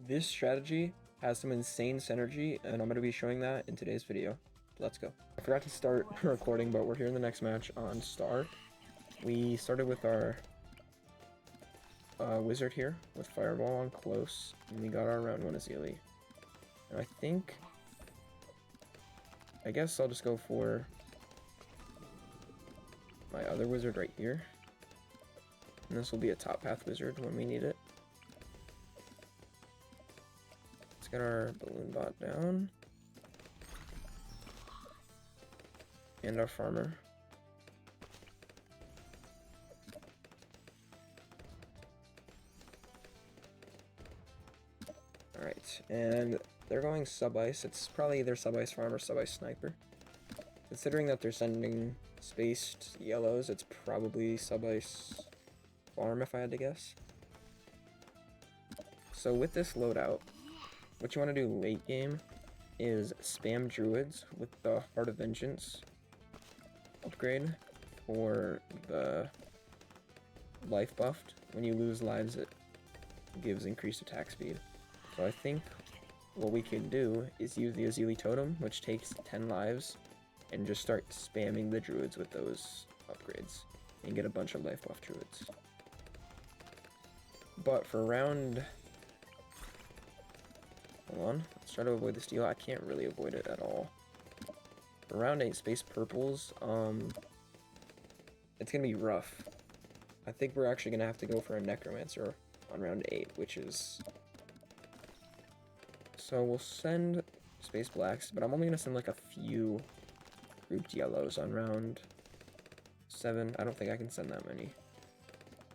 This strategy has some insane synergy, and I'm going to be showing that in today's video. Let's go. I forgot to start recording, but we're here in the next match on Star. We started with our wizard here with Fireball on close, and we got our round 1 Azili. And I guess I'll just go for my other wizard right here. And this will be a top path wizard when we need it. Let's get our balloon bot down. And our farmer. Alright, and they're going sub-ice. It's probably either sub-ice farm or sub-ice sniper. Considering that they're sending spaced yellows, it's probably sub-ice farm if I had to guess. So with this loadout, what you want to do late game is spam druids with the Heart of Vengeance upgrade for the life buffed. When you lose lives, it gives increased attack speed. So I think what we can do is use the Azili Totem, which takes 10 lives, and just start spamming the druids with those upgrades, and get a bunch of life buff druids. But for round... Hold on, let's try to avoid the steal. I can't really avoid it at all. For round 8 space purples, it's gonna be rough. I think we're actually gonna have to go for a necromancer on round 8, which is... So we'll send space blacks, but I'm only gonna send like a few grouped yellows on round 7. I don't think I can send that many.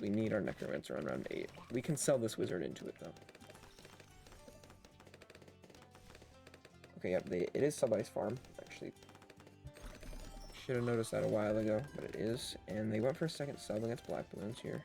We need our necromancer on round 8. We can sell this wizard into it though. Okay, yep, it is sub-ice farm, actually. Should have noticed that a while ago, but it is. And they went for a second sub against black balloons here.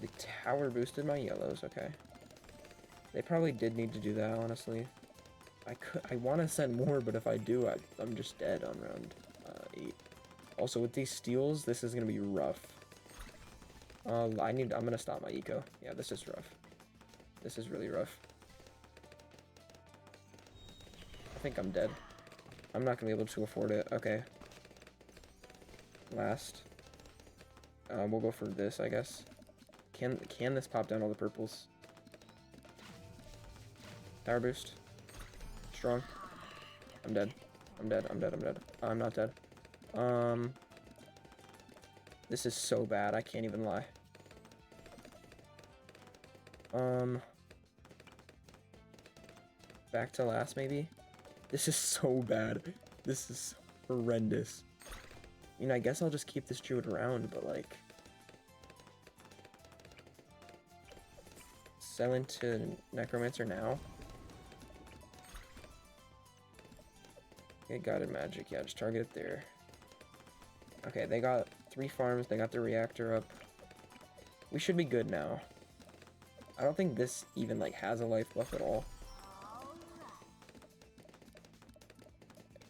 The tower boosted my yellows, okay. They probably did need to do that, honestly. I want to send more, but if I do, I'm just dead on round 8. Also, with these steals, this is gonna be rough. I'm gonna stop my eco. Yeah, this is rough. This is really rough. I think I'm dead. I'm not gonna be able to afford it. Okay. Last. We'll go for this, I guess. Can this pop down all the purples? Tower boost. Strong. I'm dead. I'm dead. I'm dead. I'm dead. I'm not dead. This is so bad. I can't even lie. Back to last, maybe? This is so bad. This is horrendous. You know, I guess I'll just keep this druid around, but like... Sell into necromancer now? Okay, guided magic. Yeah, just target it there. Okay, they got 3 farms. They got the reactor up. We should be good now. I don't think this even like has a life buff at all.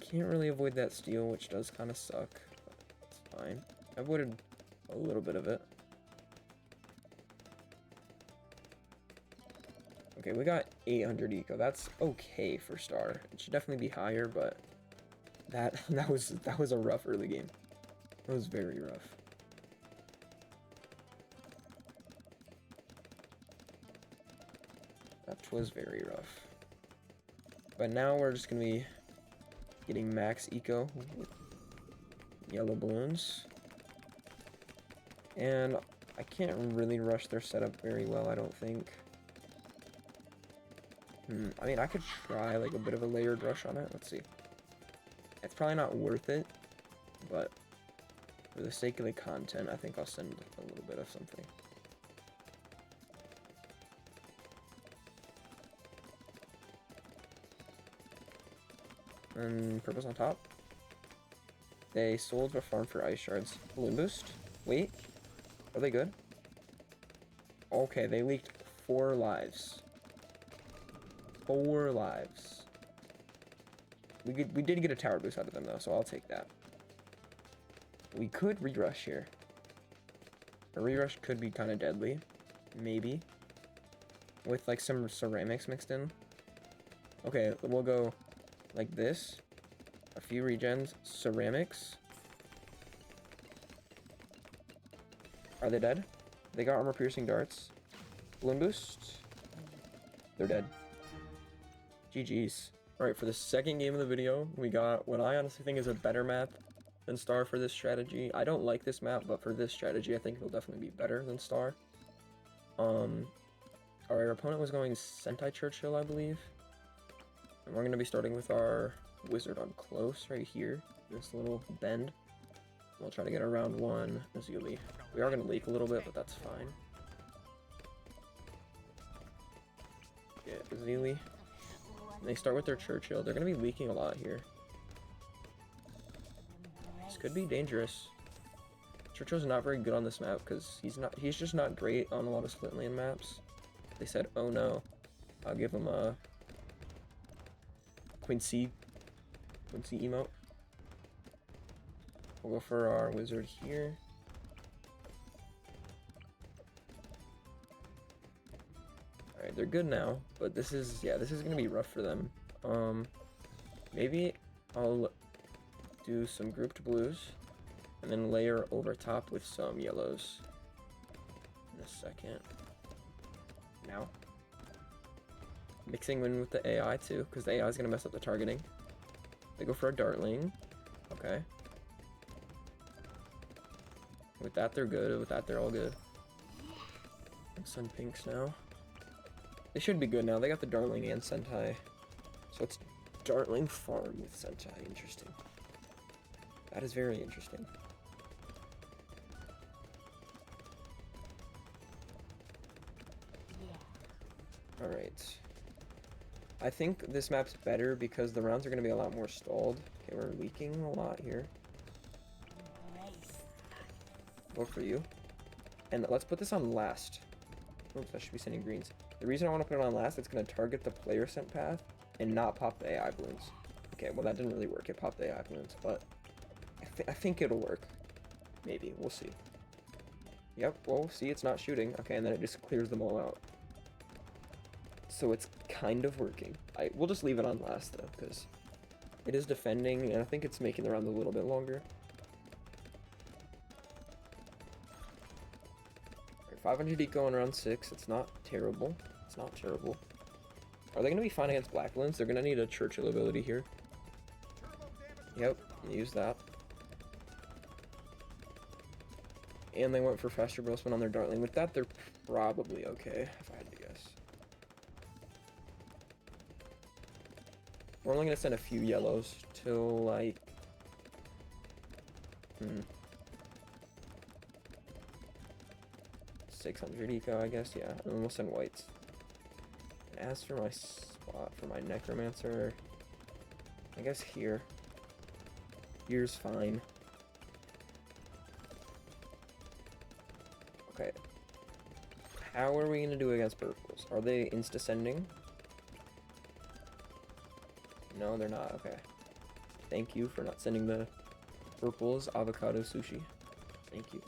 Can't really avoid that steal, which does kind of suck. But it's fine. I avoided a little bit of it. Okay, we got 800 eco. That's okay for Star. It should definitely be higher, but that was a rough early game. It was very rough. That was very rough. But now we're just gonna be getting max eco with yellow balloons. And I can't really rush their setup very well, I don't think. I mean, I could try like a bit of a layered rush on it. Let's see. It's probably not worth it, but for the sake of the content, I think I'll send a little bit of something. And purple's on top. They sold the farm for ice shards. Balloon boost? Wait. Are they good? Okay, they leaked 4 lives. 4 lives. We did get a tower boost out of them though, so I'll take that. We could re-rush here. A rerush could be kind of deadly, maybe, with like some ceramics mixed in. Okay, we'll go like this, a few regens, ceramics. Are they dead? They got armor piercing darts. Balloon boost. They're dead. GG's. Alright, for the second game of the video, we got what I honestly think is a better map than Star for this strategy. I don't like this map, but for this strategy, I think it'll definitely be better than Star. Our opponent was going Sentai Churchill, I believe. And we're going to be starting with our wizard on close right here. This little bend. We'll try to get around one Azuli. We are going to leak a little bit, but that's fine. Yeah, Azuli. They start with their Churchill. They're going to be leaking a lot here. This could be dangerous. Churchill's not very good on this map because he's just not great on a lot of split lane maps. They said, oh no. I'll give him a Quincy emote. We'll go for our wizard here. Alright, they're good now, but this is gonna be rough for them. Maybe I'll do some grouped blues and then layer over top with some yellows in a second. Now, mixing in with the AI too, because the AI is gonna mess up the targeting. They go for a dartling. Okay. With that, they're good. With that, they're all good. Sun pinks now. They should be good now. They got the dartling and Sentai. So it's dartling farm with Sentai. Interesting. That is very interesting. Alright. I think this map's better because the rounds are going to be a lot more stalled. Okay, we're leaking a lot here. Go for you. And let's put this on last. Oops, I should be sending greens. The reason I want to put it on last, it's going to target the player sent path and not pop the AI balloons. Okay, well that didn't really work. It popped the AI balloons, but I think it'll work. Maybe. We'll see. Yep, well, see, it's not shooting. Okay, and then it just clears them all out. So it's kind of working. We'll just leave it on last, though, because it is defending, and I think it's making the round a little bit longer. 500 eco in round 6. It's not terrible. It's not terrible. Are they going to be fine against black balloons? They're going to need a Churchill ability here. Yep, use that. And they went for faster Brosman on their dartling. With that, they're probably okay, if I had to guess. We're only going to send a few yellows till, like... 600 eco, I guess, yeah. And then we'll send whites. And as for my spot for my necromancer, I guess here. Here's fine. Okay. How are we gonna do against purples? Are they insta-sending? No, they're not. Okay. Thank you for not sending the purples avocado sushi. Thank you.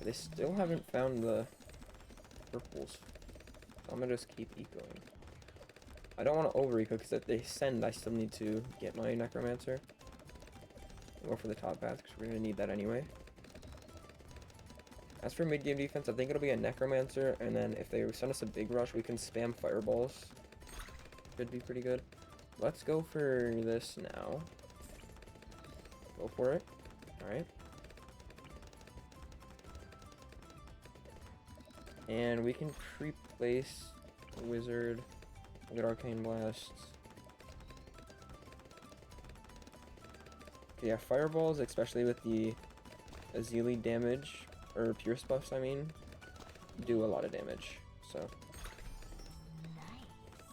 They still haven't found the purples. So I'm gonna just keep ecoing. I don't want to over eco because if they send, I still need to get my necromancer. I'll go for the top path because we're gonna need that anyway. As for mid game defense, I think it'll be a necromancer, and then if they send us a big rush, we can spam fireballs. Should be pretty good. Let's go for this now. Go for it. All right. And we can pre-place the wizard. We'll get arcane blasts. Okay, yeah, fireballs, especially with the Azili damage, or Pierce buffs, I mean, do a lot of damage. So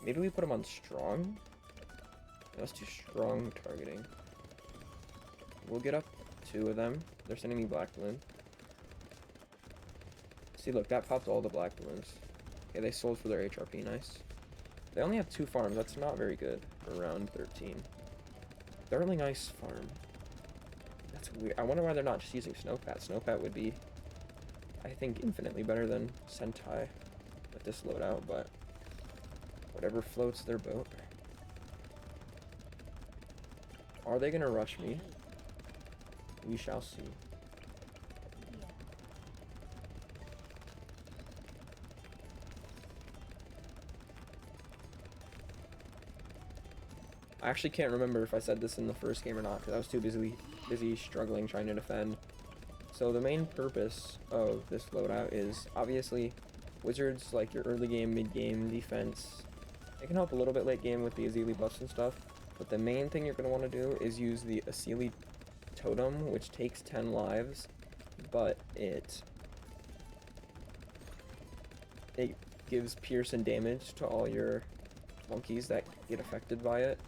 maybe we put them on strong. That's too strong targeting. We'll get up 2 of them. They're sending me black balloon. See, look, that popped all the black balloons. Okay, they sold for their HRP, nice. They only have 2 farms. That's not very good for round 13. Darling Ice farm. That's weird. I wonder why they're not just using Snowpat. Snowpat would be, I think, infinitely better than Sentai with this loadout, but whatever floats their boat. Are they gonna rush me? We shall see. I actually can't remember if I said this in the first game or not, because I was too busy struggling trying to defend. So the main purpose of this loadout is, obviously, wizards, like your early game, mid game defense. It can help a little bit late game with the Azili buffs and stuff, but the main thing you're going to want to do is use the Azili totem, which takes 10 lives, but it gives pierce and damage to all your monkeys that get affected by it.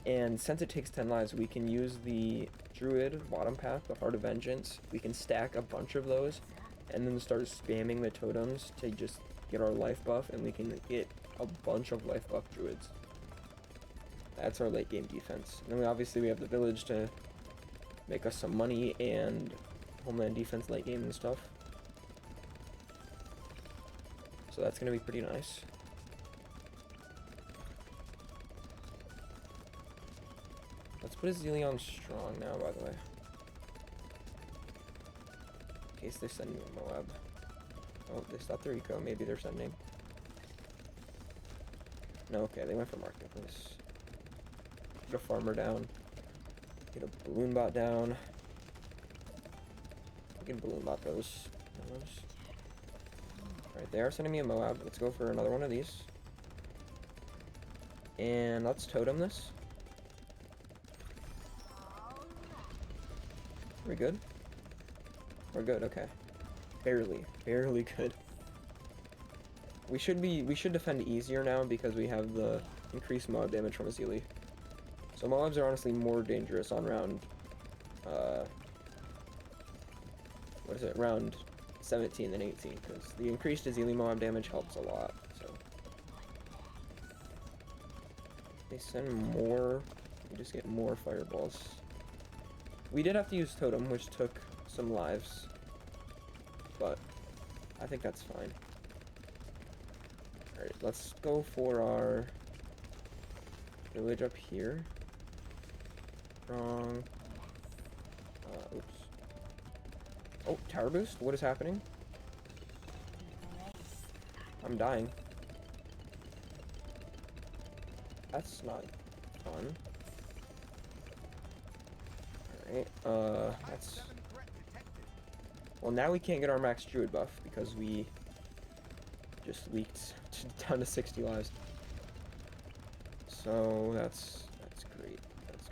And since it takes 10 lives, we can use the Druid bottom path, the Heart of Vengeance. We can stack a bunch of those and then start spamming the totems to just get our life buff, and we can get a bunch of life buff Druids. That's our late game defense. And then obviously we have the village to make us some money and homeland defense late game and stuff. So that's going to be pretty nice. Let's put Azili on strong now, by the way. In case they send me a Moab. Oh, they stopped their eco. Maybe they're sending. No, okay, they went for Marketplace. Get a farmer down. Get a balloon bot down. Get a balloon bot those. Alright, they are sending me a Moab. Let's go for another one of these. And let's totem this. Are we good? We're good, okay. Barely good. We should defend easier now because we have the increased Moab damage from Azili. So Moabs are honestly more dangerous on round, round 17 than 18, because the increased Azili Moab damage helps a lot, so. They send more, we just get more fireballs. We did have to use Totem, which took some lives, but I think that's fine. Alright, let's go for our village up here. Wrong. Oops. Oh, tower boost? What is happening? I'm dying. That's not fun. Alright, that's... Well, now we can't get our max druid buff because we just leaked down to 60 lives. So that's great. That's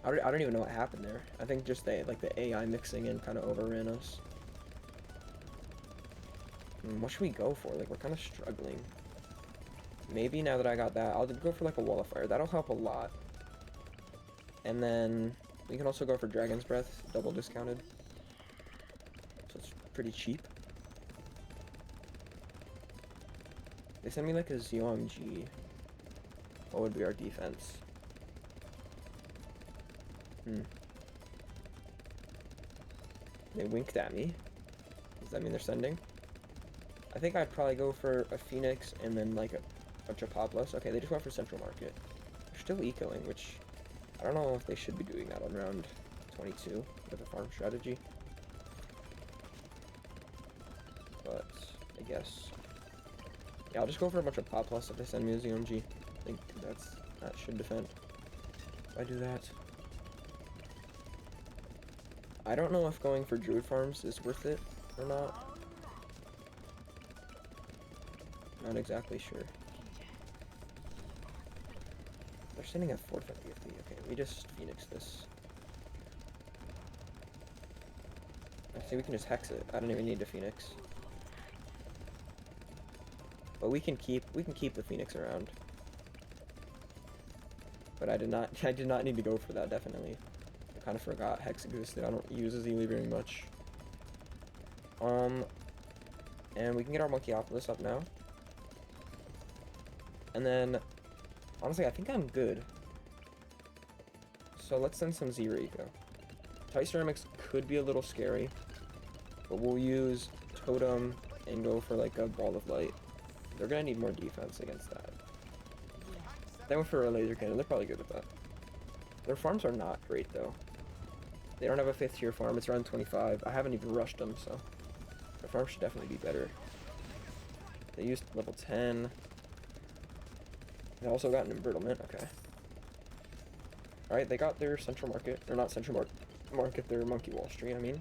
great. I don't even know what happened there. I think just the AI mixing in kind of overran us. What should we go for? Like, we're kind of struggling. Maybe now that I got that, I'll go for like a wall of fire. That'll help a lot. And then we can also go for Dragon's Breath, double discounted. So it's pretty cheap. They send me like a ZOMG. What would be our defense? They winked at me. Does that mean they're sending? I think I'd probably go for a Phoenix and then like a bunch of Poplas. Okay, they just went for Central Market. They're still ecoing, which I don't know if they should be doing that on round 22 with a farm strategy. But I guess. Yeah, I'll just go for a bunch of Poplas if they send me a ZOMG. I think that should defend. If I do that. I don't know if going for Druid farms is worth it or not. Not exactly sure. They're sending at 450. Okay, we just Phoenix this. I see we can just hex it. I don't even need to Phoenix. But we can keep the Phoenix around. But I did not need to go for that, definitely. I kind of forgot Hex existed. I don't use Azili very much. And we can get our Monkeyopolis up now. And then, honestly, I think I'm good. So let's send some Z-Rico. Tight Ceramics could be a little scary, but we'll use Totem and go for like a Ball of Light. They're gonna need more defense against that. They went for a Laser Cannon. They're probably good with that. Their farms are not great though. They don't have a 5th tier farm. It's around 25. I haven't even rushed them, so their farm should definitely be better. They used level 10. They also got an embrittlement. Okay. Alright, they got their Central Market. Or not Central Market, their Monkey Wall Street, I mean.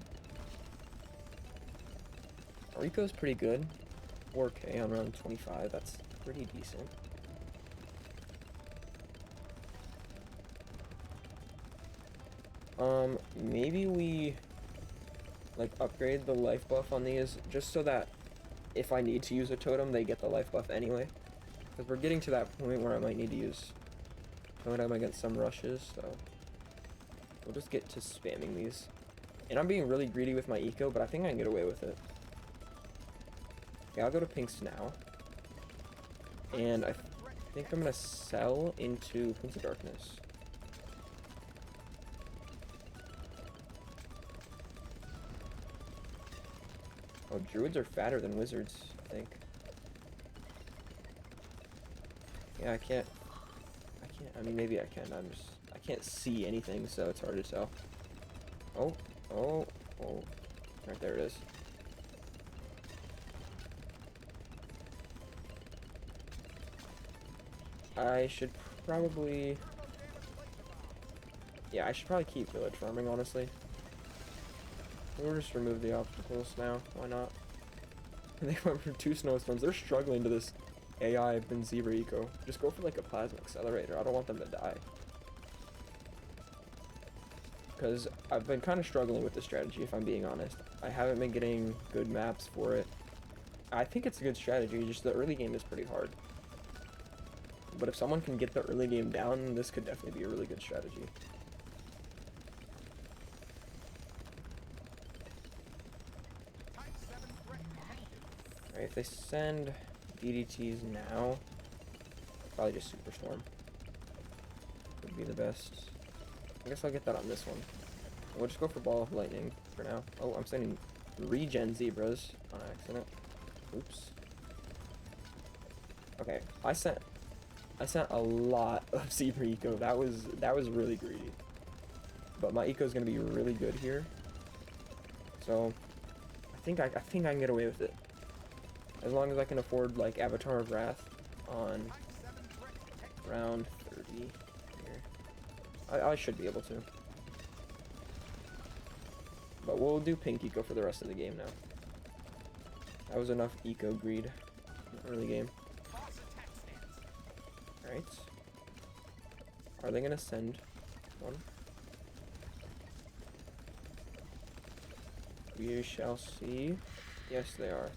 Rico's pretty good. 4k on round 25. That's pretty decent. Maybe we like upgrade the life buff on these just so that if I need to use a totem, they get the life buff anyway. Because we're getting to that point where I might need to use totem against some rushes, so we'll just get to spamming these. And I'm being really greedy with my eco, but I think I can get away with it. Okay, I'll go to pinks now. And I think I'm gonna sell into Prince of Darkness. Oh, druids are fatter than wizards, I think. Yeah, I mean, maybe I can. I can't see anything, so it's hard to tell. Oh. Right, there it is. I should probably... Yeah, I should probably keep village farming, honestly. We'll just remove the obstacles now. Why not? They went for 2 snowstorms. They're struggling to this AI Benzebra eco. Just go for like a plasma accelerator. I don't want them to die. Because I've been kind of struggling with the strategy, if I'm being honest. I haven't been getting good maps for it. I think it's a good strategy, just the early game is pretty hard. But if someone can get the early game down, this could definitely be a really good strategy. Alright, if they send DDTs now, probably just Superstorm would be the best. I guess I'll get that on this one. We'll just go for Ball of Lightning for now. Oh, I'm sending regen zebras on accident. Oops. Okay, I sent a lot of zebra eco. That was really greedy. But my eco is gonna be really good here. So I think I can get away with it. As long as I can afford like Avatar of Wrath on round 30 here. I should be able to. But we'll do pink eco for the rest of the game now. That was enough eco greed in the early game. Alright. Are they gonna send one? We shall see. Yes, they are.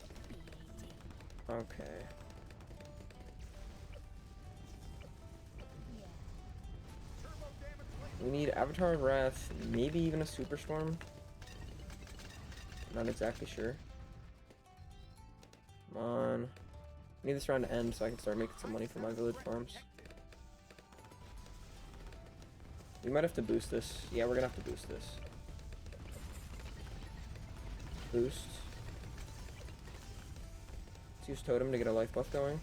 Okay. We need Avatar of Wrath, maybe even a Superstorm. Not exactly sure. Come on. I need this round to end so I can start making some money for my village farms. We might have to boost this. Yeah, we're gonna have to boost this. Boost. Let's use Totem to get a life buff going.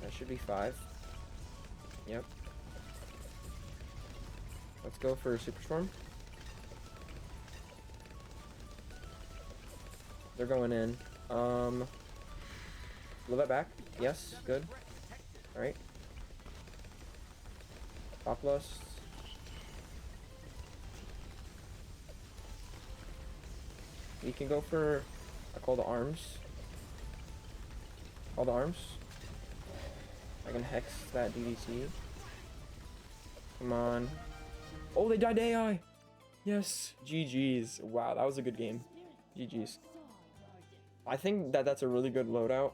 That should be 5. Yep. Let's go for Superstorm. They're going in. Blow that back. Yes, good. Alright. Pop Lust. We can go for a Call to Arms. Call to Arms. I can hex that DDT. Come on. Oh, they died to AI! Yes! GG's. Wow, that was a good game. GG's. I think that that's a really good loadout.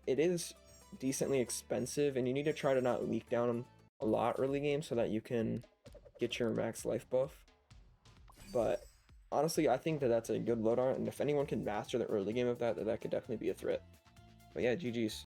It is decently expensive, and you need to try to not leak down a lot early game so that you can get your max life buff. But honestly, I think that that's a good loadout, and if anyone can master the early game of that, that could definitely be a threat. But yeah, GG's.